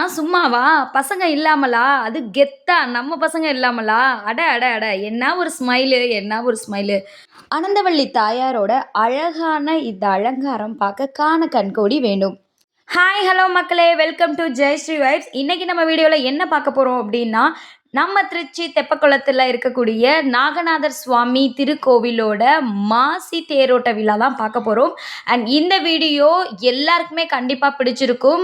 இதெல்லாம் சும்மாவா? பசங்க இல்லாமலா? அது கெத்தா நம்ம பசங்க இல்லாமலா? அட அட அட! என்ன ஒரு ஸ்மைலு, என்ன ஒரு ஸ்மைலு. அனந்தவள்ளி தாயாரோட அழகான இந்த அலங்காரம் பார்க்க காண கண்கோடி வேண்டும். ஹாய், ஹலோ மக்களே! Welcome to Jayashree vibes. இன்னைக்கு நம்ம வீடியோல என்ன பார்க்க போறோம் அப்டின்னா, நம்ம திருச்சி தெப்பக்குளத்துல இருக்கக்கூடிய நாகநாதர் சுவாமி திருக்கோவிலோட மாசி தேரோட்ட விழா தான் பார்க்க போறோம். அண்ட் இந்த வீடியோ எல்லாருக்குமே கண்டிப்பா பிடிச்சிருக்கும்.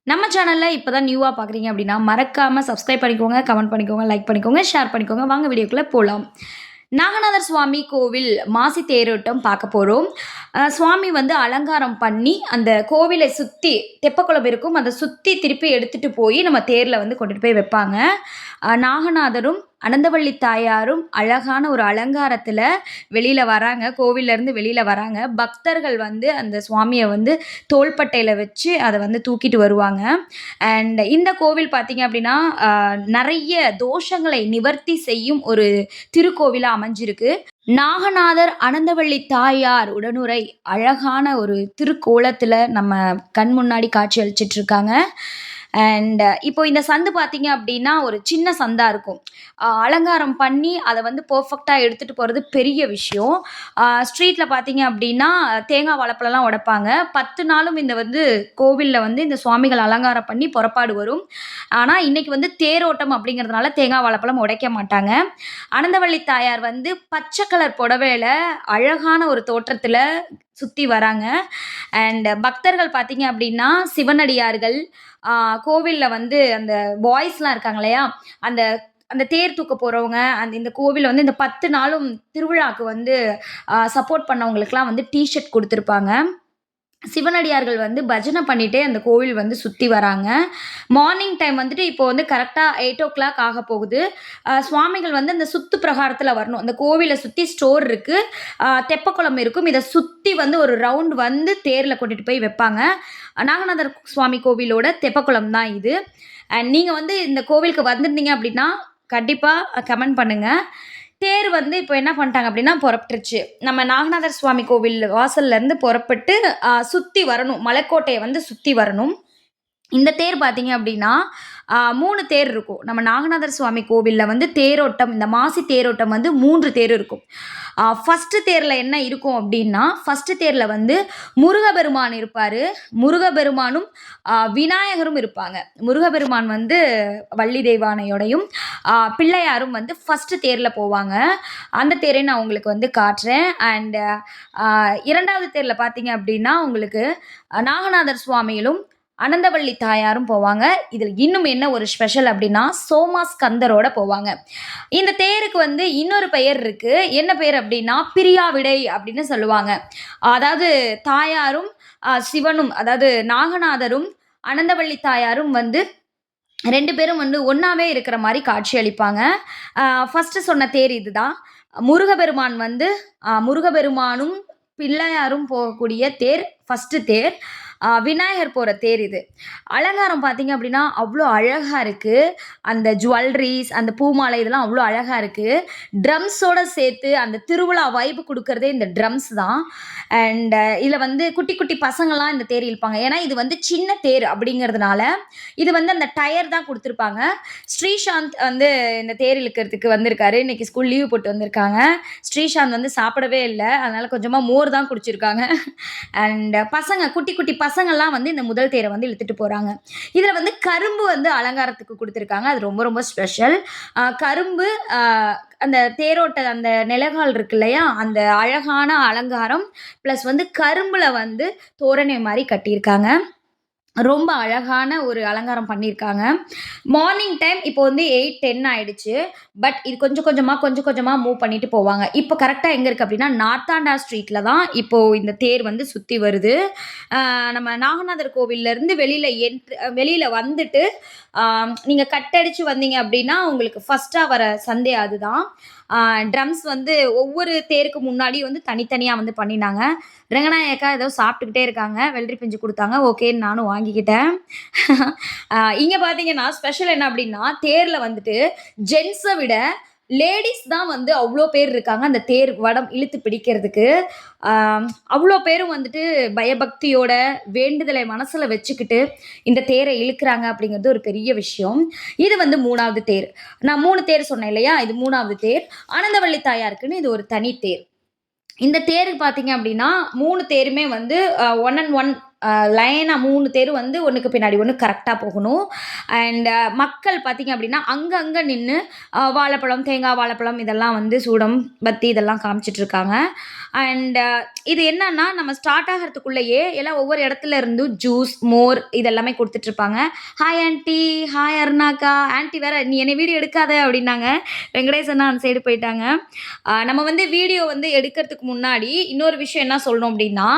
நம்ம சேனல்ல இப்போ தான் நியூவா பார்க்குறீங்க அப்படின்னா, மறக்காம சப்ஸ்கிரைப் பண்ணிக்கோங்க, கமெண்ட் பண்ணிக்கோங்க, லைக் பண்ணிக்கோங்க, ஷேர் பண்ணிக்கோங்க. வாங்க வீடியோக்குள்ள போலாம். நாகநாதர் சுவாமி கோவில் மாசி தேரோட்டம் பார்க்க போறோம். சுவாமி வந்து அலங்காரம் பண்ணி, அந்த கோவிலை சுத்தி தெப்பக்குளம் இருக்கும். அத சுத்தி திருப்பி எடுத்துட்டு போய் நம்ம தேர்ல வந்து கொண்டுட்டு போய் வைப்பாங்க. நாகநாதரும், அனந்தவள்ளி தாயாரும் அழகான ஒரு அலங்காரத்துல வெளியில வராங்க. கோவில்லருந்து வெளியில வராங்க. பக்தர்கள் வந்து அந்த சுவாமிய வந்து தோள்பட்டையில வச்சு அத வந்து தூக்கிட்டு வருவாங்க. அண்ட் இந்த கோவில் பார்த்தீங்க அப்படின்னா, நெறைய தோஷங்களை நிவர்த்தி செய்யும் ஒரு திருக்கோவிலா அமைஞ்சிருக்கு. நாகநாதர், அனந்தவள்ளி தாயார் உடனுறை அழகான ஒரு திருக்கோலத்துல நம்ம கண் முன்னாடி காட்சி அளிச்சிட்டு இருக்காங்க. அண்ட் இப்போ இந்த சந்து பார்த்தீங்க அப்படின்னா, ஒரு சின்ன சந்தா இருக்கும். அலங்காரம் பண்ணி அத வந்து பெர்ஃபெக்ட்டா எடுத்துட்டு போறது பெரிய விஷயம். ஸ்ட்ரீட்ல பார்த்தீங்க அப்படின்னா, தேங்காய் வாழைப்பழம்லாம் உடைப்பாங்க. 10 நாளும் இந்த வந்து கோவில்ல வந்து இந்த சுவாமிகள் அலங்காரம் பண்ணி புறப்பாடு வரும். ஆனா, இன்னைக்கு வந்து தேரோட்டம் அப்படிங்கிறதுனால தேங்காய் வாழைப்பழம் உடைக்க மாட்டாங்க. அனந்தவள்ளி தாயார் வந்து பச்சை கலர் புடவையில அழகான ஒரு தோற்றத்துல சுத்தி வராங்க. அண்ட் பக்தர்கள் பார்த்தீங்க அப்படின்னா, சிவனடியார்கள், கோவில்ல வந்து அந்த பாய்ஸ்லாம் இருக்காங்க இல்லையா? அந்த அந்த தேர் தூக்க போறவங்க, இந்த கோவில்ல வந்து இந்த 10 நாளும் திருவிழாக்கு வந்து சப்போர்ட் பண்ணவங்களுக்குலாம் வந்து டீ ஷர்ட் குடுத்துருப்பாங்க. சிவனடியார்கள் வந்து பஜனை பண்ணிட்டே அந்த கோவில் வந்து சுத்தி வராங்க. மார்னிங் டைம் வந்துட்டு இப்போ வந்து கரெக்ட்டா 8:00 ஆகப்போகுது. சுவாமிகள் வந்து அந்த சுத்து பிரகாரத்துல வரணும். அந்த கோவில சுத்தி ஸ்டோர் இருக்கு. தெப்பக்குளம் இருக்கும். இத சுத்தி வந்து ஒரு ரவுண்ட் வந்து தேர்ல கொண்டுட்டு போய் வைப்பாங்க. நாகநாதர் சுவாமி கோவிலோட தெப்பக்குளம் தான் இது. அண்ட் நீங்க வந்து இந்த கோவிலுக்கு வந்திருந்தீங்க அப்படின்னா, கண்டிப்பா கமெண்ட் பண்ணுங்க. தேர் வந்து இப்போ என்ன பண்ணிட்டாங்க அப்படின்னா புறப்பட்டுருச்சு. நம்ம நாகநாதர் சுவாமி கோவில் வாசல்லேருந்து புறப்பட்டு சுத்தி வரணும். மலைக்கோட்டைய வந்து சுத்தி வரணும். இந்த தேர் பார்த்தீங்க அப்படின்னா, 3 தேர் இருக்கும். நம்ம நாகநாதர் சுவாமி கோவில்ல வந்து தேரோட்டம், இந்த மாசி தேரோட்டம் வந்து 3 தேர் இருக்கும். ஃபர்ஸ்ட்டு தேர்ல என்ன இருக்கும் அப்படின்னா, ஃபர்ஸ்ட்டு தேர்ல வந்து முருகபெருமான் இருப்பாரு. முருகபெருமானும், விநாயகரும் இருப்பாங்க. முருகபெருமான் வந்து வள்ளி தெய்வானையோடையும், பிள்ளையாரும் வந்து ஃபர்ஸ்ட்டு தேர்ல போவாங்க. அந்த தேரை நான் உங்களுக்கு வந்து காட்டுறேன். அண்ட் 2வது தேர்ல பார்த்தீங்க அப்படின்னா, உங்களுக்கு நாகநாதர் சுவாமிகளும், அனந்தவள்ளி தாயாரும் போவாங்க. இதில் இன்னும் என்ன ஒரு ஸ்பெஷல் அப்படின்னா, சோமாஸ்கந்தரோட போவாங்க. இந்த தேருக்கு வந்து இன்னொரு பெயர் இருக்கு. என்ன பெயர் அப்படின்னா, பிரியாவிடை அப்படின்னு சொல்லுவாங்க. அதாவது தாயாரும், சிவனும், அதாவது நாகநாதரும், அனந்தவள்ளி தாயாரும் வந்து 2 பேரும் வந்து ஒண்ணாவே இருக்கிற மாரி காட்சி அளிப்பாங்க. ஃபர்ஸ்ட்டு சொன்ன தேர் இதுதான். முருகபெருமான் வந்து முருகபெருமானும், பிள்ளையாரும் போகக்கூடிய தேர் ஃபர்ஸ்ட்டு தேர். விநாயகர் போற தேர் இது. அலங்காரம் பார்த்தீங்க அப்படின்னா, அவ்ளோ அழகா இருக்கு. அந்த ஜுவல்லரீஸ், அந்த பூமாலை இதெல்லாம் அவ்ளோ அழகா இருக்கு. ட்ரம்ஸோட சேர்த்து அந்த திருவிழா வைப் குடுக்குறதே இந்த ட்ரம்ஸ் தான். அண்ட் இதில வந்து குட்டி குட்டி பசங்கலாம் இந்த தேர் இழுப்பாங்க. ஏன்னா, இது வந்து சின்ன தேர் அப்படிங்கிறதுனால, இது வந்து அந்த டயர் தான் குடுத்துருப்பாங்க. ஸ்ரீசாந்த் வந்து இந்த தேர் இழுக்கிறதுக்கு வந்திருக்காரு. இன்னைக்கு ஸ்கூல் லீவ் போட்டு வந்திருக்காங்க. ஸ்ரீசாந்த் வந்து சாப்பிடவே இல்ல. அதனால கொஞ்சமா மோர் தான் குடிச்சிருக்காங்க. அண்ட் பசங்க குட்டி குட்டி பசங்கள்லாம் வந்து இந்த முதல் தேரை வந்து இழுத்துட்டு போறாங்க. இதுல வந்து கரும்பு வந்து அலங்காரத்துக்கு குடுத்துருக்காங்க. அது ரொம்ப ரொம்ப ஸ்பெஷல். கரும்பு, அந்த தேரோட்ட அந்த நிலகால் இருக்கு இல்லையா? அந்த அழகான அலங்காரம் பிளஸ் வந்து கரும்புல வந்து தோரணை மாரி கட்டியிருக்காங்க. ரொம்ப அழகான ஒரு அலங்காரம் பண்ணியிருக்காங்க. மார்னிங் டைம் இப்போ வந்து 8, 10 ஆயிடுச்சு. பட் இது கொஞ்சம் கொஞ்சமா மூவ் பண்ணிட்டு போவாங்க. இப்போ கரெக்ட்டா எங்க இருக்கு அப்படின்னா, நார்த்தாண்டா ஸ்ட்ரீட்ல தான் இப்போ இந்த தேர் வந்து சுத்தி வருது. நம்ம நாகநாதர் கோவில்லருந்து வெளியில வந்துட்டு, நீங்க கட் அடிச்சு வந்தீங்க அப்படின்னா, உங்களுக்கு ஃபர்ஸ்ட்டா வர சந்தே அதுதான். ட்ரம்ஸ் வந்து ஒவ்வொரு தேருக்கு முன்னாடியும் வந்து தனித்தனியா வந்து பண்ணினாங்க. ரங்கநாயக்கா ஏதோ சாப்பிட்டுக்கிட்டே இருக்காங்க. வெள்ளரி பிஞ்சு குடுத்தாங்க. ஓகேன்னு நானும் வாங்கிக்கிட்டேன். இங்க பார்த்தீங்கன்னா, ஸ்பெஷல் என்ன அப்படின்னா, தேர்ல வந்துட்டு ஜென்ஸ விட லேடீஸ் தான் வந்து அவ்ளோ பேர் இருக்காங்க. அந்த தேர் வடம் இழுத்து பிடிக்கிறதுக்கு. ஆ அவ்ளோ பேரும் வந்துட்டு பயபக்தியோட, வேண்டுதலை மனசுல வச்சுக்கிட்டு, இந்த தேர இழுக்குறாங்க அப்படிங்கிறது ஒரு பெரிய விஷயம். இது வந்து 3வது தேர். நான் 3 தேர் சொன்னேன் இல்லையா? இது 3வது தேர். ஆனந்தவள்ளி தாயாருக்குன்னு இது ஒரு தனி தேர். இந்த தேருக்கு பார்த்தீங்க அப்படின்னா, 3 தேருமே வந்து ஒன் அண்ட் ஒன் லைனா 3 தேரும் வந்து ஒண்ணுக்கு பின்னாடி ஒண்ணு கரெக்ட்டா போகணும். அண்ட் மக்கள் பார்த்தீங்க அப்படின்னா, அங்க நின்னு வாழைப்பழம், தேங்காய் வாழைப்பழம் இதெல்லாம் வந்து சூடம், பத்தி இதெல்லாம் காமிச்சுட்ருக்காங்க. அண்ட் இது என்னன்னா, நம்ம ஸ்டார்ட் ஆகறதுக்குள்ளயே எல்லாம் ஒவ்வொரு இடத்துல இருந்தும் ஜூஸ், மோர் இதெல்லாமே குடுத்துட்ருப்பாங்க. "ஹாய் ஆன்டி, ஹாய் அருணாக்கா." ஆன்டி வேற, "நீ என்னை வீடியோ எடுக்காத" அப்படின்னாங்க. வெங்கடேஷ் அண்ணா அந்த சைடு போயிட்டாங்க. நம்ம வந்து வீடியோ வந்து எடுக்கிறதுக்கு முன்னாடி இன்னொரு விஷயம் என்ன சொல்லணும் அப்படின்னா,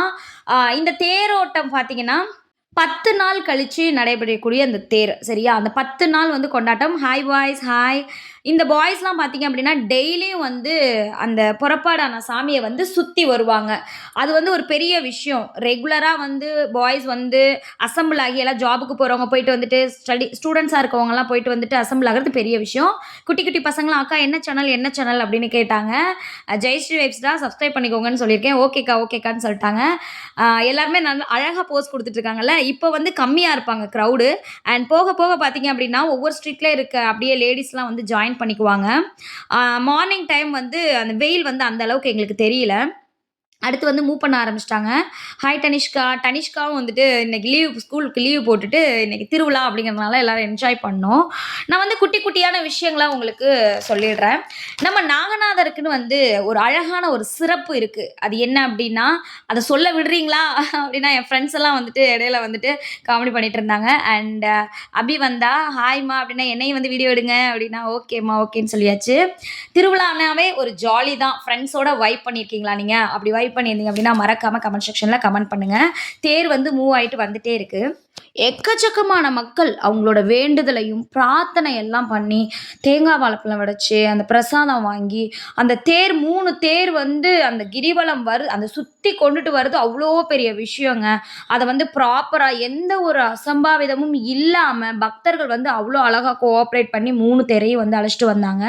இந்த தேரோட்டம் பார்த்தீங்கன்னா, 10 நாள் கழிச்சு நடைபெறக்கூடிய அந்த தேர் சரியா? அந்த 10 நாள் வந்து கொண்டாட்டம். Hi boys, hi. இந்த பாய்ஸ்லாம் பார்த்தீங்க அப்படின்னா, டெய்லியும் வந்து அந்த புறப்பாடான சாமிய வந்து சுத்தி வருவாங்க. அது வந்து ஒரு பெரிய விஷயம். ரெகுலரா வந்து பாய்ஸ் வந்து அசெம்பிள் ஆகி எல்லாம் ஜாபுக்கு போறவங்க போயிட்டு வந்துட்டு, ஸ்டூடண்ட்ஸா இருக்கவங்கலாம் போயிட்டு வந்துட்டு அசெம்பிள் ஆகுறது பெரிய விஷயம். குட்டி குட்டி பசங்கலாம், "அக்கா என்ன சேனல்? என்ன சேனல்?" அப்படின்னு கேட்டாங்க. "ஜெயஸ்ரீ வைப்ஸ்டா சப்ஸ்கிரைப் பண்ணிக்கோங்கன்னு" சொல்லியிருக்கேன். "ஓகேக்கா, ஓகேக்கான்னு" சொல்லிட்டாங்க. எல்லாருமே நல்லா அழகா போஸ் குடுத்துட்டு இருக்காங்கல்ல. இப்போ வந்து கம்மியா இருப்பாங்க கிரவுடு. அண்ட் போக போக பார்த்தீங்க அப்படின்னா, ஒவ்வொரு ஸ்ட்ரீட்ல இருக்க அப்படியே லேடீஸ்லாம் வந்து ஜாயின் பண்ணிக்குவாங்க. மார்னிங் டைம் வந்து அந்த வெயில் வந்து அந்த அளவுக்கு எங்களுக்கு தெரியல. அடுத்து வந்து மூவ் பண்ண ஆரம்பிச்சுட்டாங்க. ஹாய் டனிஷ்கா. டனிஷ்காவும் வந்துட்டு இன்னைக்கு ஸ்கூலுக்கு லீவ் போட்டுட்டு, இன்னைக்கு திருவிழா அப்படிங்கிறதுனால எல்லாரும் என்ஜாய் பண்ணோம். நான் வந்து குட்டி குட்டியான விஷயங்களா உங்களுக்கு சொல்லிடுறேன். நம்ம நாகநாதருக்குன்னு வந்து ஒரு அழகான ஒரு சிறப்பு இருக்கு. அது என்ன அப்படின்னா, "அத சொல்ல விடுறீங்களா?" அப்படின்னா என் ஃப்ரெண்ட்ஸ் எல்லாம் வந்துட்டு இடையில வந்துட்டு காமெடி பண்ணிட்டு இருந்தாங்க. அண்ட் அபி வந்தா, "ஹாய்மா" அப்படின்னா, "என்னையும் வந்து வீடியோ எடுங்க" அப்படின்னா, "ஓகேம்மா, ஓகேன்னு" சொல்லியாச்சு. திருவிழானாவே ஒரு ஜாலி தான். ஃப்ரெண்ட்ஸோட வைப் பண்ணியிருக்கீங்களா நீங்க? அப்படி வைப் பண்ணியிருந்தீங்க அப்படின்னா, மறக்காம கமெண்ட் செக்ஷன்ல கமெண்ட் பண்ணுங்க. தேர் வந்து மூவ் ஆயிட்டு வந்துட்டே இருக்கு. எக்கச்சக்கமான மக்கள் அவங்களோட வேண்டுதலையும், பிரார்த்தனை எல்லாம் பண்ணி, தேங்காய் வாழைப்பழம் உடைச்சு, அந்த பிரசாதம் வாங்கி, அந்த தேர் 3 தேர் வந்து அந்த கிரிவலம் அந்த சுத்தி கொண்டுட்டு வர்றது அவ்ளோ பெரிய விஷயங்க. அத வந்து ப்ராப்பரா எந்த ஒரு அசம்பாவிதமும் இல்லாம, பக்தர்கள் வந்து அவ்ளோ அழகா கோஆப்பரேட் பண்ணி 3 தேரையும் வந்து அழைச்சுட்டு வந்தாங்க.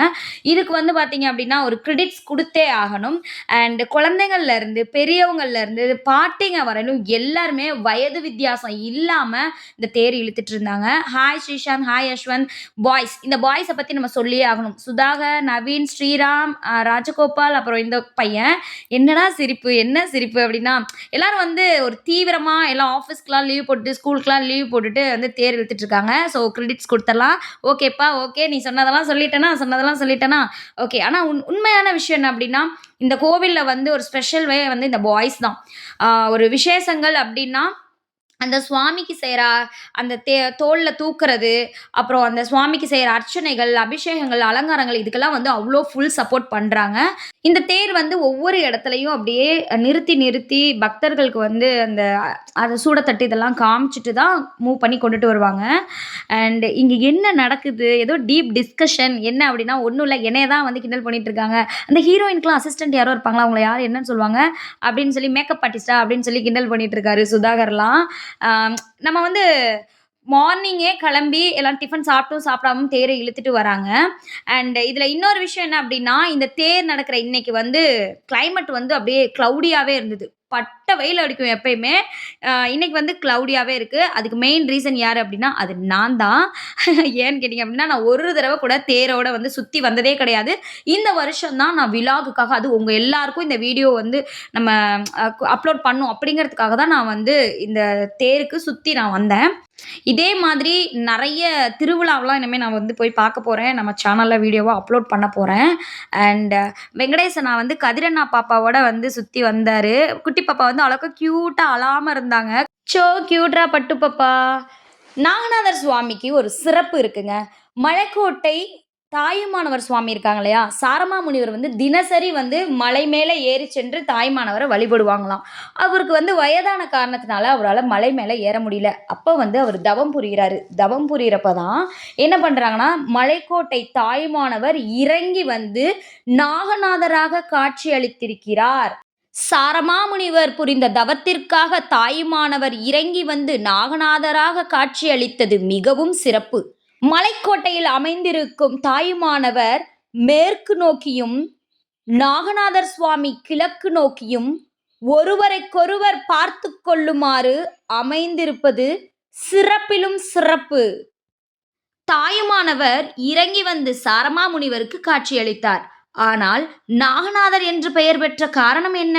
இதுக்கு வந்து பார்த்தீங்க அப்படின்னா, ஒரு கிரெடிட்ஸ் குடுத்தே ஆகணும். அண்ட் குழந்தைங்கள்ல இருந்து, பெரியவங்கள்ல இருந்து, பாட்டிங்க வரையிலும் எல்லாருமே வயது வித்தியாசம் இல்லாம இந்த தேர் இழுத்துட்டு இருந்தாங்க. Hi Sreesanth, hi Yashwanth. Boys, இந்த பாய்ஸ பத்தி நம்ம சொல்லியே ஆகணும். சுதாகர், நவீன், ஸ்ரீராம், ராஜகோபால், அப்புறம் இந்த பையன். என்னடா சிரிப்பு, என்ன சிரிப்பு அப்படின்னா, எல்லாரும் வந்து ஒரு தீவிரமா எல்லாம் ஆஃபீஸ்க்குலாம் லீவ் போட்டுட்டு, ஸ்கூலுக்குலாம் லீவ் போட்டுட்டு வந்து தேர் இழுத்துட்டு இருக்காங்க. ஸோ கிரெடிட்ஸ் குடுத்துறலாம். ஓகேப்பா, ஓகே. நீ சொன்னதெல்லாம் சொல்லிட்டேனா? ஓகே. ஆனா உண்மையான விஷயம் என்ன அப்படின்னா, இந்த கோவில்ல வந்து ஒரு ஸ்பெஷல் வே வந்து இந்த பாய்ஸ் தான். ஒரு விசேஷங்கள் அப்படின்னா, அந்த சுவாமிக்கு செய்ற அந்த தோள்ல தூக்குறது, அப்புறம் அந்த சுவாமிக்கு செய்ற அர்ச்சனைகள், அபிஷேகங்கள், அலங்காரங்கள் இதுக்கெல்லாம் வந்து அவ்ளோ ஃபுல் சப்போர்ட் பண்றாங்க. இந்த தேர் வந்து ஒவ்வொரு இடத்துலயும் அப்படியே நிறுத்தி பக்தர்களுக்கு வந்து அந்த சூடத்தட்டு இதெல்லாம் காமிச்சுட்டு தான் மூவ் பண்ணி கொண்டுட்டு வருவாங்க. அண்ட் இங்க என்ன நடக்குது? ஏதோ டீப் டிஸ்கஷன் என்ன அப்படின்னா, ஒண்ணும் இல்ல. என்னைய தான் வந்து கிண்டல் பண்ணிட்டு இருக்காங்க. அந்த ஹீரோயின்க்குலாம் அசிஸ்டன்ட் யாரோ இருப்பாங்களா? அவங்கள யாரு என்னன்னு சொல்லுவாங்க? அப்படின்னு சொல்லி மேக்கப் ஆர்டிஸ்ட்டா? அப்படின்னு சொல்லி கிண்டல் பண்ணிட்டு இருக்காரு சுதாகர்லாம். ஆ நம்ம வந்து மார்னிங்கே கிளம்பி எல்லாம் டிஃபன் சாப்பிட்டும், சாப்பிடாமயும் தேர இழுத்துட்டு வராங்க. அண்ட் இதில இன்னொரு விஷயம் என்ன அப்டின்னா, இந்த தேர் நடக்கிற இன்னைக்கு வந்து கிளைமேட் வந்து அப்படியே க்ளவுடியாவே இருந்தது. பட்ட வெயில் அடிக்கும் எப்பயுமே. இன்னைக்கு வந்து க்ளவுடியாவே இருக்கு. அதுக்கு மெயின் ரீசன் யாரு அப்டின்னா, அது நான் தான். ஏன்னு கேட்டீங்க அப்டின்னா, நான் ஒரு தடவ கூட தேரோட வந்து சுத்தி வந்ததே கிடையாது. இந்த வருஷம் தான் நான் விலாகுக்காக, அதுவும் உங்க எல்லாருக்கும் இந்த வீடியோ வந்து நம்ம அப்லோட் பண்ணணும் அப்படிங்கிறதுக்காக தான் நான் வந்து இந்த தேருக்கு சுத்தி நான் வந்தேன். இதே மாதிரி நெறைய திருவிழாவெல்லாம் இனிமே நான் வந்து போய் பார்க்க போறேன். நம்ம சேனல்ல வீடியோவா அப்லோட் பண்ண போறேன். அண்ட் வெங்கடேஷ் அண்ணா வந்து கதிரண்ணா பாப்பாவோட வந்து சுத்தி வந்தாரு. குட்டி பாப்பா வந்து அழகா கியூட்டா அழாம இருந்தாங்க. "சோ கியூட்ரா பட்டு பாப்பா." நாகநாதர் சுவாமிக்கு ஒரு சிறப்பு இருக்குங்க. மலைக்கோட்டை தாயுமானவர் சுவாமி இருக்காங்க இல்லையா? சாரமா முனிவர் வந்து தினசரி வந்து மலை மேல ஏறி சென்று தாயுமானவர வழிபடுவாங்களாம். அவருக்கு வந்து வயதான காரணத்தினால அவரால மலை மேல ஏற முடியல. அப்ப வந்து அவர் தவம் புரியிறாரு. தவம் புரியறப்ப தான் என்ன பண்றாங்கன்னா, மலைக்கோட்டை தாயுமானவர் இறங்கி வந்து நாகநாதராக காட்சி அளித்திருக்கிறார். சாரமாமுனிவர் புரிந்த தவத்திற்காக தாயுமானவர் இறங்கி வந்து நாகநாதராக காட்சியளித்தது மிகவும் சிறப்பு. மலைக்கோட்டையில் அமைந்திருக்கும் தாயுமானவர் மேற்கு நோக்கியும் நாகநாதர் சுவாமி கிழக்கு நோக்கியும் ஒருவரைக்கொருவர் பார்த்து கொள்ளுமாறு அமைந்திருப்பது சிறப்பிலும் சிறப்பு. தாயுமானவர் இறங்கி வந்து சாரமா முனிவருக்கு காட்சியளித்தார். ஆனால் நாகநாதர் என்று பெயர் பெற்ற காரணம் என்ன?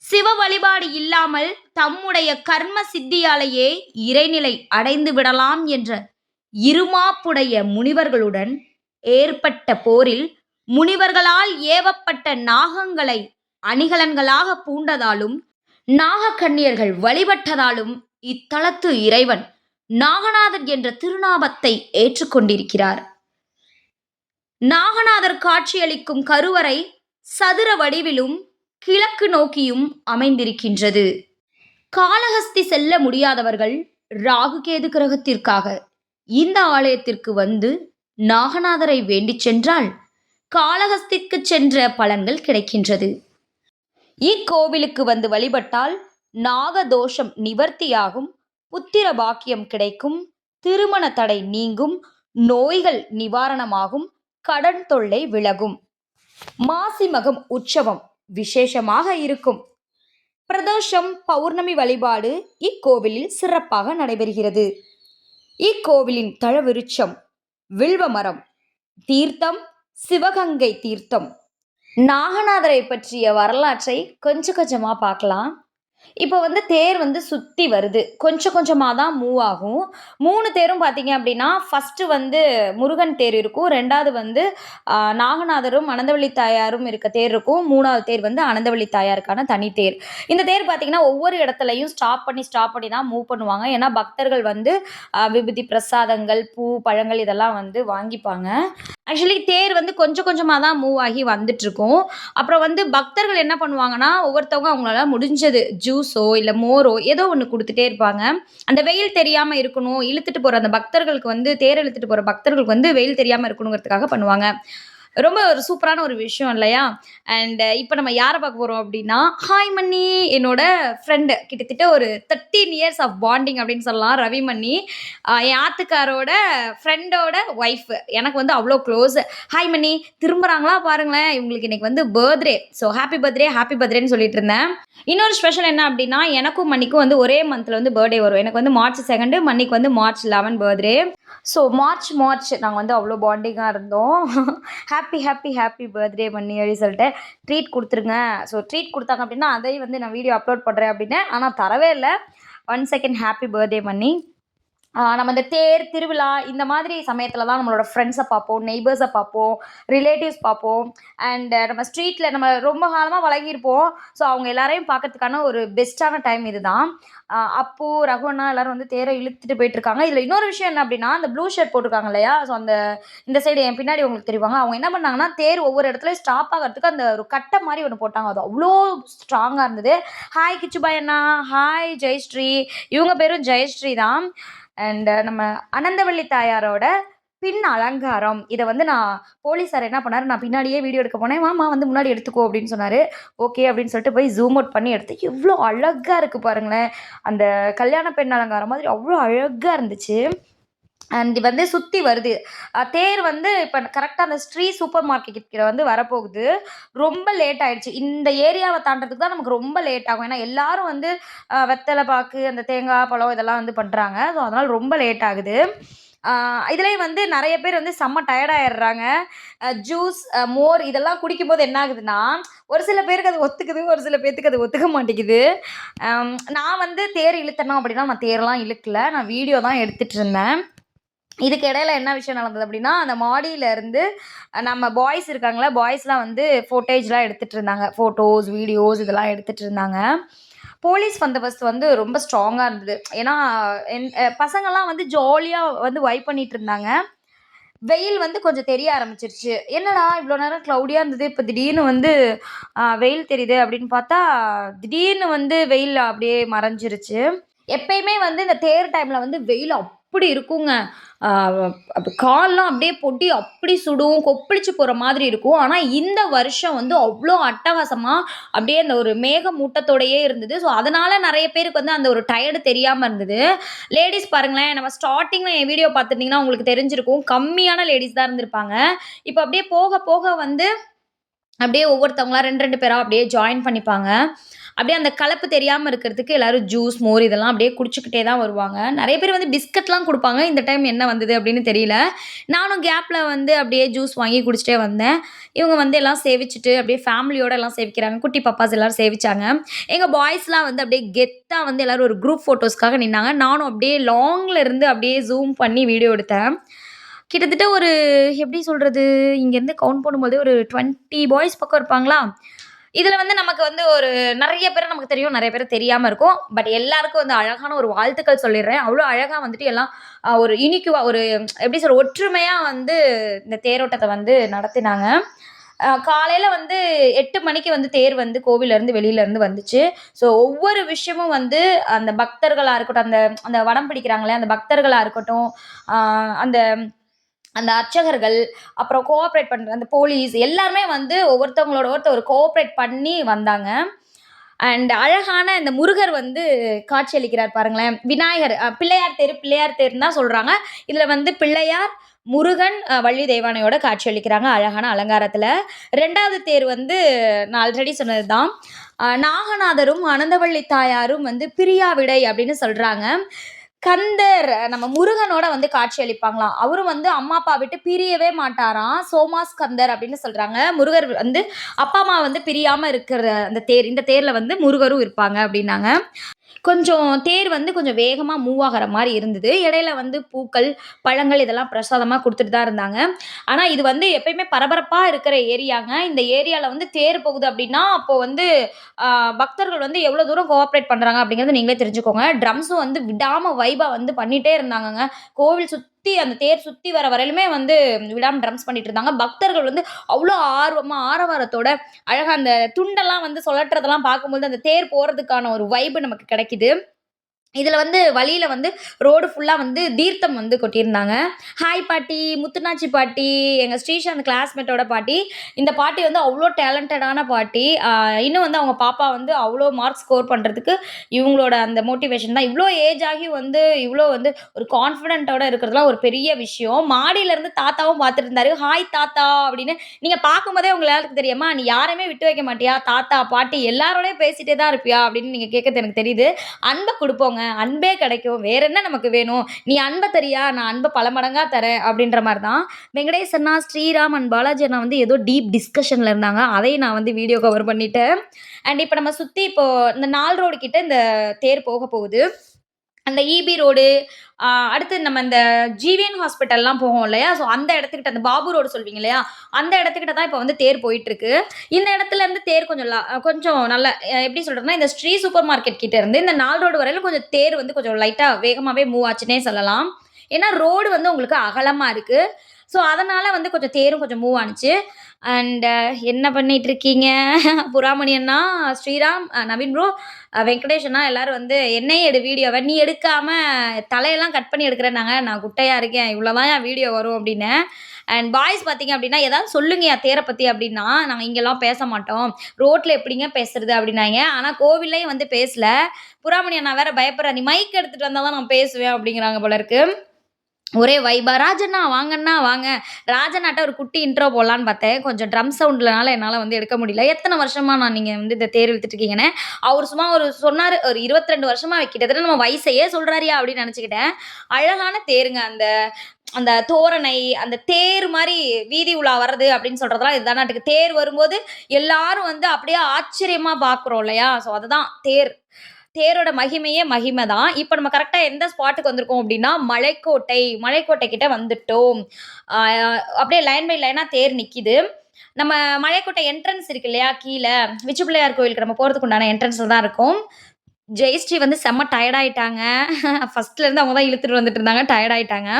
சிவ வழிபாடு இல்லாமல் தம்முடைய கர்ம சித்தியாலேயே இறைநிலை அடைந்து விடலாம் என்ற இருமாப்புடைய முனிவர்களுடன் ஏற்பட்ட போரில் முனிவர்களால் ஏவப்பட்ட நாகங்களை அணிகலன்களாக பூண்டதாலும் நாகக்கன்னியர்கள் வழிபட்டதாலும் இத்தலத்து இறைவன் நாகநாதர் என்ற திருநாமத்தை ஏற்றுக்கொண்டிருக்கிறார். நாகநாதர் காட்சியளிக்கும் கருவறை சதுர வடிவிலும் கிழக்கு நோக்கியும் அமைந்திருக்கின்றது. காளஹஸ்தி செல்ல முடியாதவர்கள் ராகுகேது கிரகத்திற்காக இந்த ஆலயத்திற்கு வந்து நாகநாதரை வேண்டிச் சென்றால் காளஹஸ்திக்கு சென்ற பலன்கள் கிடைக்கின்றது. இக்கோவிலுக்கு வந்து வழிபட்டால் நாகதோஷம் நிவர்த்தியாகும், புத்திர பாக்கியம் கிடைக்கும், திருமண தடை நீங்கும், நோய்கள் நிவாரணமாகும், கடன் தொல்லை விலகும். மாசி மகம் உற்சவம் விசேஷமாக இருக்கும். பிரதோஷம் பௌர்ணமி வழிபாடு இக்கோவிலில் சிறப்பாக நடைபெறுகிறது. இக்கோவிலின் தலவிருட்சம் வில்வமரம், தீர்த்தம் சிவகங்கை தீர்த்தம். நாகநாதரை பற்றிய வரலாற்றை கொஞ்சமாக பார்க்கலாம். இப்போ வந்து தேர் வந்து சுற்றி வருது, கொஞ்சம் கொஞ்சமாக தான் மூவ் ஆகும். 3 தேரும் பார்த்தீங்க அப்படின்னா, ஃபஸ்ட்டு வந்து முருகன் தேர் இருக்கும், 2வது வந்து நாகநாதரும் அனந்தவள்ளி தாயாரும் இருக்க தேர் இருக்கும், 3வது தேர் வந்து அனந்தவள்ளி தாயாருக்கான தனி தேர். இந்த தேர் பார்த்தீங்கன்னா ஒவ்வொரு இடத்துலையும் ஸ்டாப் பண்ணி தான் மூவ் பண்ணுவாங்க. ஏன்னா பக்தர்கள் வந்து விபூதி பிரசாதங்கள், பூ, பழங்கள் இதெல்லாம் வந்து வாங்கிப்பாங்க. ஆக்சுவலி தேர் வந்து கொஞ்சம் கொஞ்சமாக தான் மூவ் ஆகி வந்துட்டுருக்கும். அப்புறம் வந்து பக்தர்கள் என்ன பண்ணுவாங்கன்னா, ஒவ்வொருத்தவங்க அவங்களால முடிஞ்சது ஜூஸோ இல்லை மோரோ ஏதோ ஒன்று கொடுத்துட்டே இருப்பாங்க. அந்த வெயில் தெரியாமல் இருக்கணும், இழுத்துட்டு போகிற அந்த பக்தர்களுக்கு வந்து தேர் இழுத்துட்டு போகிற பக்தர்களுக்கு வந்து வெயில் தெரியாமல் இருக்கணுங்கிறதுக்காக பண்ணுவாங்க. ரொம்ப ஒரு சூப்பரான ஒரு விஷயம் இல்லையா? அண்ட் இப்போ நம்ம யாரை பார்க்க போகிறோம் அப்படின்னா, ஹாய் மன்னி, என்னோட ஃப்ரெண்டு, கிட்டத்தட்ட ஒரு 13 இயர்ஸ் ஆஃப் பாண்டிங் அப்படின்னு சொல்லலாம். ரவி மன்னி என் ஆத்துக்காரோட ஃப்ரெண்டோட ஒய்ஃப், எனக்கு வந்து அவ்வளோ க்ளோஸ். ஹாய் மன்னி, திரும்புகிறாங்களா பாருங்களேன், இவங்களுக்கு இன்னைக்கு வந்து பர்த்டே. ஸோ ஹாப்பி பர்த்டேன்னு சொல்லிட்டு இருந்தேன். இன்னொரு ஸ்பெஷல் என்ன அப்படின்னா, எனக்கும் மன்னிக்கும் வந்து ஒரே மந்தில் வந்து பர்த்டே வரும். எனக்கு வந்து March 2, மன்னிக்கு வந்து March 11 பர்த்டே. ஸோ மார்ச் நாங்கள் வந்து அவ்வளோ பாண்டிங்காக இருந்தோம். ஹாப்பி பர்த்டே மன்னி அப்படின்னு சொல்லிட்டு ட்ரீட் கொடுத்துருங்க. ஸோ ட்ரீட் கொடுத்தாங்க அப்படின்னா அதையும் வந்து நான் வீடியோ அப்லோட் பண்ணுறேன் அப்படின்னேன். ஆனால் தரவே இல்லை. 1 செகண்ட் ஹாப்பி பர்த்டே மன்னி. நம்ம இந்த தேர் திருவிழா இந்த மாதிரி சமயத்தில் தான் நம்மளோட ஃப்ரெண்ட்ஸை பார்ப்போம், நெய்பர்ஸை பார்ப்போம், ரிலேட்டிவ்ஸ் பார்ப்போம். அண்ட் நம்ம ஸ்ட்ரீட்டில் நம்ம ரொம்ப காலமாக பழகியிருப்போம். ஸோ அவங்க எல்லாரையும் பார்க்கறதுக்கான ஒரு பெஸ்ட்டான டைம் இது தான். அப்பு, ரகுவண்ணா எல்லோரும் வந்து தேரை இழுத்துட்டு போயிட்டுருக்காங்க. இதில் இன்னொரு விஷயம் என்ன அப்படின்னா, அந்த ப்ளூ ஷர்ட் போட்டிருக்காங்க இல்லையா? ஸோ அந்த இந்த சைடு என் பின்னாடி உங்களுக்கு தெரிவாங்க. அவங்க என்ன பண்ணாங்கன்னா, தேர் ஒவ்வொரு இடத்துலையும் ஸ்டாப் ஆகிறதுக்கு அந்த ஒரு கட்டை மாதிரி ஒன்று போட்டாங்க. அது அவ்வளோ ஸ்ட்ராங்காக இருந்தது. ஹாய் கிச்சுபாய் அண்ணா, ஹாய் ஜெயஸ்ரீ. இவங்க பேரும் ஜெயஸ்ரீ தான். அண்ட் நம்ம அனந்தவள்ளி தாயாரோட பின் அலங்காரம், இதை வந்து நான் போலீஸார் என்ன பண்ணார், நான் பின்னாடியே வீடியோ எடுக்க போனேன். மாமா வந்து முன்னாடி எடுத்துக்கோ அப்படின்னு சொன்னார். ஓகே அப்படின்னு சொல்லிட்டு போய் ஜூம் அவுட் பண்ணி எடுத்து, எவ்வளோ அழகாக இருக்குது பாருங்களேன். அந்த கல்யாண பெண் அலங்காரம் மாதிரி அவ்வளோ அழகாக இருந்துச்சு. அண்ட் வந்து சுற்றி வருது தேர் வந்து இப்போ கரெக்டாக அந்த ஸ்ரீ சூப்பர் மார்க்கெட் கிட்ட வந்து வரப்போகுது. ரொம்ப லேட் ஆகிடுச்சு. இந்த ஏரியாவை தாண்டறதுக்கு தான் நமக்கு ரொம்ப லேட் ஆகும். ஏன்னா எல்லோரும் வந்து வெத்தலை பாக்கு, அந்த தேங்காய் பழம் இதெல்லாம் வந்து பண்ணுறாங்க. ஸோ அதனால் ரொம்ப லேட் ஆகுது. இதுலேயே வந்து நிறைய பேர் வந்து செம்ம டயர்டாகிடுறாங்க. ஜூஸ், மோர் இதெல்லாம் குடிக்கும்போது என்ன ஆகுதுன்னா, ஒரு சில பேருக்கு அது ஒத்துக்குது, ஒரு சில பேர்த்துக்கு அது ஒத்துக்க மாட்டேங்குது. நான் வந்து தேர் இழுத்தணும் அப்படின்னா நான் தேரெலாம் இழுக்கல, நான் வீடியோ தான் எடுத்துகிட்டு இருந்தேன். இதுக்கு இடையில என்ன விஷயம் நடந்தது அப்படின்னா, அந்த மாடியிலேருந்து நம்ம பாய்ஸ் இருக்காங்களா, பாய்ஸ்லாம் வந்து ஃபோட்டேஜ்லாம் எடுத்துகிட்டு இருந்தாங்க. ஃபோட்டோஸ், வீடியோஸ் இதெல்லாம் எடுத்துகிட்டு இருந்தாங்க. போலீஸ் பந்தோபஸ்து வந்து ரொம்ப ஸ்ட்ராங்காக இருந்தது. ஏன்னா பசங்கள்லாம் வந்து ஜாலியாக வந்து வைப் பண்ணிகிட்டு இருந்தாங்க. வெயில் வந்து கொஞ்சம் தெரிய ஆரம்பிச்சிருச்சு. என்னடா இவ்வளோ நேரம் க்ளவுடியாக இருந்தது, இப்போ திடீர்னு வந்து வெயில் தெரியுது அப்படின்னு பார்த்தா, திடீர்னு வந்து வெயில் அப்படியே மறைஞ்சிருச்சு. எப்பயுமே வந்து இந்த தேர் டைமில் வந்து வெயில் அப்படி இருக்குங்க. ஆ கால்லாம் அப்படியே பொட்டி அப்படி சுடும், கொப்பளிச்சு போற மாதிரி இருக்கும். ஆனா இந்த வருஷம் வந்து அவ்ளோ அட்டகாசமா அப்படியே அந்த ஒரு மேகமூட்டத்தோடயே இருந்தது. ஸோ அதனால நெறைய பேருக்கு வந்து அந்த ஒரு டயர்டு தெரியாம இருந்தது. லேடீஸ் பாருங்களேன், நம்ம ஸ்டார்ட்டிங்ல என் வீடியோ பார்த்துருந்தீங்கன்னா உங்களுக்கு தெரிஞ்சிருக்கும். கம்மியான லேடீஸ் தான் இருந்திருப்பாங்க. இப்ப அப்படியே போக போக வந்து அப்படியே ஒவ்வொருத்தவங்களா 2, 2 பேரா அப்படியே ஜாயின் பண்ணிப்பாங்க. அப்படியே அந்த கலப்பு தெரியாம இருக்கிறதுக்கு எல்லாரும் ஜூஸ், மோர் இதெல்லாம் அப்படியே குடிச்சுக்கிட்டே தான் வருவாங்க. நெறைய பேர் வந்து பிஸ்கட்லாம் குடுப்பாங்க. இந்த டைம் என்ன வந்தது அப்படின்னு தெரியல. நானும் கேப்ல வந்து அப்படியே ஜூஸ் வாங்கி குடிச்சிட்டே வந்தேன். இவங்க வந்து எல்லாம் சேவிச்சுட்டு அப்படியே ஃபேமிலியோட எல்லாம் சேவிக்கிறாங்க. குட்டி பாப்பாஸ் எல்லாரும் சேவிச்சாங்க. எங்க பாய்ஸ்லாம் வந்து அப்படியே கெத்தா வந்து எல்லாரும் ஒரு குரூப் ஃபோட்டோஸ்க்காக நின்னாங்க. நானும் அப்படியே லாங்ல இருந்து அப்படியே ஜூம் பண்ணி வீடியோ எடுத்தேன். கிட்டத்தட்ட ஒரு எப்படி சொல்றது? இங்கேருந்து கவுண்ட் பண்ணும்போதே ஒரு 20 பாய்ஸ் பக்கம் இருப்பாங்களா? இதுல வந்து நமக்கு வந்து ஒரு நெறைய பேர நமக்கு தெரியும். நெறைய பேர தெரியாம இருக்கும். பட் எல்லாருக்கும் வந்து அழகான ஒரு வாழ்த்துக்கள் சொல்லிர்றேன். அவ்ளோ அழகா வந்துட்டு எல்லாம் ஒரு யுனிக்யூவா ஒரு எப்படி சொல்றது? ஒற்றுமையா வந்து இந்த தேரோட்டத்த வந்து நடத்தினாங்க. காலையில வந்து 8 மணிக்கு வந்து தேர் வந்து கோவில்லருந்து வெளியிலருந்து வந்துச்சு. ஸோ ஒவ்வொரு விஷயமும் வந்து அந்த பக்தர்களா இருக்கட்டும், அந்த அந்த வடம் பிடிக்கிறாங்கல்ல, அந்த பக்தர்களா இருக்கட்டும், அ அந்த அந்த அர்ச்சகர்கள், அப்புறம் கோஆப்பரேட் பண்ற அந்த போலீஸ் எல்லாருமே வந்து ஒவ்வொருத்தவங்களோட ஒருத்தர் கோஆப்பரேட் பண்ணி வந்தாங்க. அண்ட் அழகான இந்த முருகர் வந்து காட்சியளிக்கிறார் பாருங்களேன். விநாயகர் பிள்ளையார் தேரு பிள்ளையார் தேருன்னு தான் சொல்றாங்க. இதுல வந்து பிள்ளையார், முருகன், வள்ளி தெய்வானையோட காட்சியளிக்கிறாங்க அழகான அலங்காரத்துல. 2வது தேர் வந்து நான் ஆல்ரெடி சொன்னது தான். நாகநாதரும், அனந்தவள்ளி தாயாரும் வந்து பிரியா விடை அப்படின்னு சொல்றாங்க. கந்தர் நம்ம முருகனோட வந்து காட்சி அளிப்பாங்களாம். அவரும் வந்து அம்மா, அப்பா விட்டு பிரியவே மாட்டாராம். சோமாஸ்கந்தர் அப்படின்னு சொல்றாங்க. முருகர் வந்து அப்பா, அம்மா வந்து பிரியாம இருக்கிற அந்த தேர். இந்த தேர்ல வந்து முருகரும் இருப்பாங்க அப்படின்னாங்க. கொஞ்சம் தேர் வந்து கொஞ்சம் வேகமா மூவ் ஆகுற மாரி இருந்தது. இடையில வந்து பூக்கள், பழங்கள் இதெல்லாம் பிரசாதமா குடுத்துட்டு தான் இருந்தாங்க. ஆனா இது வந்து எப்பயுமே பரபரப்பா இருக்கிற ஏரியாங்க. இந்த ஏரியால வந்து தேர் போகுது அப்டின்னா, அப்போ வந்து அ பக்தர்கள் வந்து எவ்வளோ தூரம் கோஆப்பரேட் பண்றாங்க அப்டிங்கிறத நீங்களே தெரிஞ்சுக்கோங்க. ட்ரம்ஸும் வந்து விடாம வைபா வந்து பண்ணிட்டே இருந்தாங்கங்க. கோவில் சுத்தி அந்த தேர் சுத்தி வர வரையிலுமே வந்து விடாம ட்ரம்ஸ் பண்ணிட்டு இருந்தாங்க. பக்தர்கள் வந்து அவ்ளோ ஆர்வமா, ஆரவாரத்தோட அழகா அந்த துண்டெல்லாம் வந்து சுழட்டுறதெல்லாம் பார்க்கும்போது, அந்த தேர் போறதுக்கான ஒரு வைப் நமக்கு கிடைக்குது. இதுல வந்து வழியில வந்து ரோடு ஃபுல்லா வந்து தீர்த்தம் வந்து கொட்டியிருந்தாங்க. ஹாய் பாட்டி, முத்துனாச்சி பாட்டி, எங்க ஸ்ரீசாந்த் கிளாஸ்மேட்டோட பாட்டி. இந்த பாட்டி வந்து அவ்ளோ டேலண்டடான பாட்டி. இன்னும் வந்து அவங்க பாப்பா வந்து அவ்ளோ மார்க் ஸ்கோர் பண்றதுக்கு இவங்களோட அந்த மோட்டிவேஷன் தான். இவ்ளோ ஏஜ் ஆகி வந்து இவ்ளோ வந்து ஒரு கான்ஃபிடென்ட்டோட இருக்கிறதுலாம் ஒரு பெரிய விஷயம். மாடியில இருந்து தாத்தாவும் பார்த்துட்டு இருந்தாரு. ஹாய் தாத்தா அப்படின்னு. நீங்க பார்க்கும்போதே உங்க எல்லாருக்கும் தெரியுமா, நீ யாரையுமே விட்டு வைக்க மாட்டியா? தாத்தா, பாட்டி எல்லாரோடயும் பேசிட்டே தான் இருப்பியா? அப்படின்னு நீங்க கேட்கறது எனக்கு தெரியுது. அன்ப குடுப்போங்க. அன்பே கிடைக்கும். வேற என்ன நமக்கு வேணும்? நீ அன்ப தரியா? நான் அன்ப பல மடங்கா தரேன் அப்படின்ற மாரி தான். வெங்கடேஷ் அண்ணா, ஸ்ரீராம் அண்ட் பாலாஜி அண்ணா வந்து ஏதோ டீப் டிஸ்கஷன்ல இருந்தாங்க. அதையும் நான் வந்து வீடியோ கவர் பண்ணிட்டேன். அண்ட் இப்ப நம்ம சுத்தி இப்போ இந்த 4 ரோடு கிட்ட இந்த தேர் போக போகுது. அந்த ஈபி ரோடு, அடுத்து நம்ம இந்த ஜிவிஎன் ஹாஸ்பிட்டல்லாம் போவோம் இல்லையா? ஸோ அந்த இடத்துக்கிட்ட அந்த பாபு ரோடு சொல்வீங்க இல்லையா? அந்த இடத்துக்கிட்ட தான் இப்ப வந்து தேர் போயிட்டுருக்கு. இந்த இடத்துல இருந்து தேர் கொஞ்சம் கொஞ்சம் நல்ல எப்படி சொல்றதுன்னா, இந்த ஸ்ரீ சூப்பர் மார்க்கெட் கிட்ட இருந்து இந்த 4 ரோடு வரையிலும் கொஞ்சம் தேர் வந்து கொஞ்சம் லைட்டா வேகமாவே மூவ் ஆச்சுன்னே சொல்லலாம். ஏன்னா ரோடு வந்து உங்களுக்கு அகலமா இருக்கு. ஸோ அதனால வந்து கொஞ்சம் தேரும் கொஞ்சம் மூவ் ஆனுச்சு. அண்ட் என்ன பண்ணிட்டுருக்கீங்க? புறாமணி அண்ணா, ஸ்ரீராம், நவீன் ப்ரோ, வெங்கடேஷ் அண்ணா எல்லாரும் வந்து என்னையும் எடு வீடியோவ. நீ எடுக்காம தலையெல்லாம் கட் பண்ணி எடுக்கிறேன்னாங்க. நான் குட்டையா இருக்கேன். இவ்வளோ தான் என் வீடியோ வரும் அப்டின்னேன். அண்ட் பாய்ஸ் பார்த்தீங்க அப்டின்னா, ஏதாவது சொல்லுங்கயா தேர பத்தி அப்டின்னா, நாங்க இங்கலாம் பேச மாட்டோம். ரோட்ல எப்டிங்க பேசுறது அப்டின்னாய்ங்க. ஆனா கோவில்லயும் வந்து பேசல. புறாமணி அண்ணா வேற பயப்படுறார். நீ மைக் எடுத்துட்டு வந்தா தான் நான் பேசுவேன் அப்டிங்கிறாங்க போல இருக்கு. ஒரே வைபா. ராஜண்ணா வாங்கண்ணா வாங்க. ராஜண்ணாட்ட ஒரு குட்டி இன்ட்ரோ போடலான்னு பார்த்தேன். கொஞ்சம் ட்ரம் சவுண்ட்லனால என்னால வந்து எடுக்க முடியல. எத்தன வருஷமா நீங்க வந்து இந்த தேர் இழுத்துட்டு இருக்கீங்கன்னு. அவரு சும்மா ஒரு சொன்னாரு. ஒரு 22 வருஷமா கிட்டத்தட்ட நம்ம வயசையே சொல்றாருயா அப்படின்னு நெனச்சுக்கிட்டேன். அழகான தேருங்க. அந்த அந்த தோரணை, அந்த தேர் மாரி வீதி உலா வர்றது அப்படின்னு சொல்றதெல்லாம் இதுதானாட்டுக்கு. தேர் வரும்போது எல்லாரும் வந்து அப்படியே ஆச்சரியமா பார்க்குறோம் இல்லையா? ஸோ அதுதான் தேர். தேரோட மகிமையே மகிமை தான். இப்ப நம்ம கரெக்ட்டா எந்த ஸ்பாட்டுக்கு வந்திருக்கோம் அப்டின்னா, மலைக்கோட்டை. மலைக்கோட்டை கிட்ட வந்துட்டோம். அ அப்படியே லைன் பை லைனா தேர் நிக்கிது. நம்ம மலைக்கோட்டை என்ட்ரன்ஸ் இருக்கு இல்லையா? கீழ விச்சு பிள்ளையார் கோயிலுக்கு நம்ம போறதுக்கு உண்டான என்ட்ரன்ஸ்ல தான் இருக்கும். ஜெயஸ்ரீ வந்து செம்ம டயர்ட் ஆயிட்டாங்க. ஃபர்ஸ்ட்ல இருந்து அவங்க தான் இழுத்துட்டு வந்துட்டு இருந்தாங்க. டயர்ட் ஆயிட்டாங்க.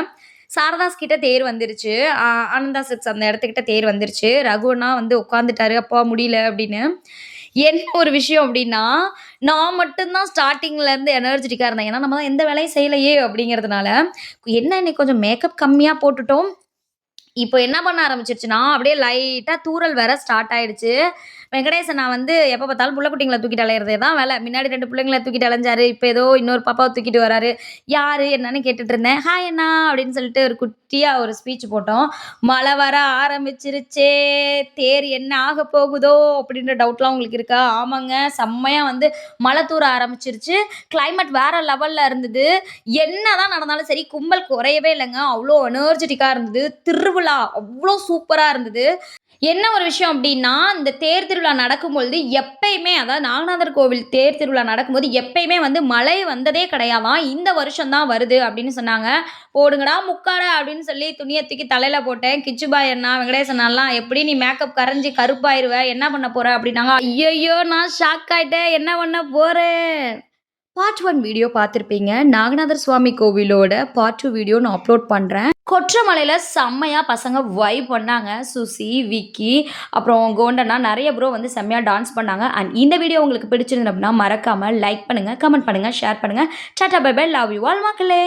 சாரதாஸ் கிட்ட தேர் வந்துருச்சு. ஆனந்தா சில்க்ஸ் அந்த இடத்துக்கிட்ட தேர் வந்துருச்சு. ரகு அண்ணா வந்து உட்காந்துட்டாரு. அப்பா முடியல அப்படின்னு. என்ன ஒரு விஷயம் அப்டின்னா, நான் மட்டும் தான் ஸ்டார்ட்டிங்ல இருந்து எனர்ஜிட்டிக்கா இருந்தேன். ஏன்னா, நம்ம தான் எந்த வேலையும் செய்யலையே அப்டிங்கிறதுனால. என்ன இன்னைக்கு கொஞ்சம் மேக்கப் கம்மியா போட்டுட்டோம். இப்போ என்ன பண்ண ஆரம்பிச்சுருச்சுன்னா, அப்படியே லைட்டா தூறல் வேற ஸ்டார்ட் ஆயிடுச்சு. வெங்கடேசன் நான் வந்து எப்ப பார்த்தாலும் புள்ள குட்டிங்கள தூக்கிட்டு அலையறதே தான் வேல. முன்னாடி 2 புள்ளைங்கள தூக்கிட்டு அலைஞ்சாரு. இப்ப ஏதோ இன்னொரு பாப்பாவ தூக்கிட்டு வராரு. யாரு என்னன்னு கேட்டுட்டு இருந்தேன். "ஹாய் அண்ணா" அப்படின்னு சொல்லிட்டு ஒரு குட்டியா ஒரு ஸ்பீச் போட்டோம். "மழை வர ஆரம்பிச்சுருச்சே, தேர் என்ன ஆக போகுதோ?" அப்படின்ற டவுட்லாம் உங்களுக்கு இருக்கா? ஆமாங்க. செம்மையா வந்து மழை தூற ஆரம்பிச்சுருச்சு. கிளைமேட் வேற லெவல்ல இருந்தது. என்னதான் நடந்தாலும் சரி, கும்பல் குறையவே இல்லங்க. அவ்ளோ எனர்ஜிட்டிக்கா இருந்தது. திருவிழா அவ்ளோ சூப்பரா இருந்தது. என்ன ஒரு விஷயம் அப்டின்னா, இந்த தேர் திருவிழா நடக்கும்பொழுது எப்பயுமே அதாவது நாகநாதர் கோவில் தேர் திருவிழா நடக்கும்போது எப்பயுமே வந்து மழை வந்ததே கிடையாதாம். இந்த வருஷம் தான் வருது அப்டின்னு சொன்னாங்க. "போடுங்கடா முக்காட" அப்டின்னு சொல்லி துணிய தூக்கி தலையில போட்டேன். கிச்சுபாய் அண்ணா, வெங்கடேசன் அண்ணாலாம் "எப்டி நீ மேக்கப் கரைஞ்சு கருப்பாயிருவ, என்ன பண்ண போற?" அப்டின்னாங்க. ஐய்யய்யோ! நான் ஷாக் ஆயிட்டேன். என்ன பண்ண போறேன்? பார்ட் 1 வீடியோ பார்த்திருப்பீங்க. நாகநாதர் சுவாமி கோவிலோட பார்ட் 2 வீடியோ நான் அப்லோட் பண்றேன். கொற்றமலையில செம்மையா பசங்க வைப் பண்ணாங்க. சுசி, விக்கி, அப்புறம் கோண்டண்ணா நெறைய ப்ரோ வந்து செம்மையா டான்ஸ் பண்ணாங்க. அண்ட் இந்த வீடியோ உங்களுக்கு பிடிச்சிருந்தது அப்படின்னா மறக்காம லைக் பண்ணுங்க, கமெண்ட் பண்ணுங்க, ஷேர் பண்ணுங்க. Tata bye bye. Love you all மக்களே.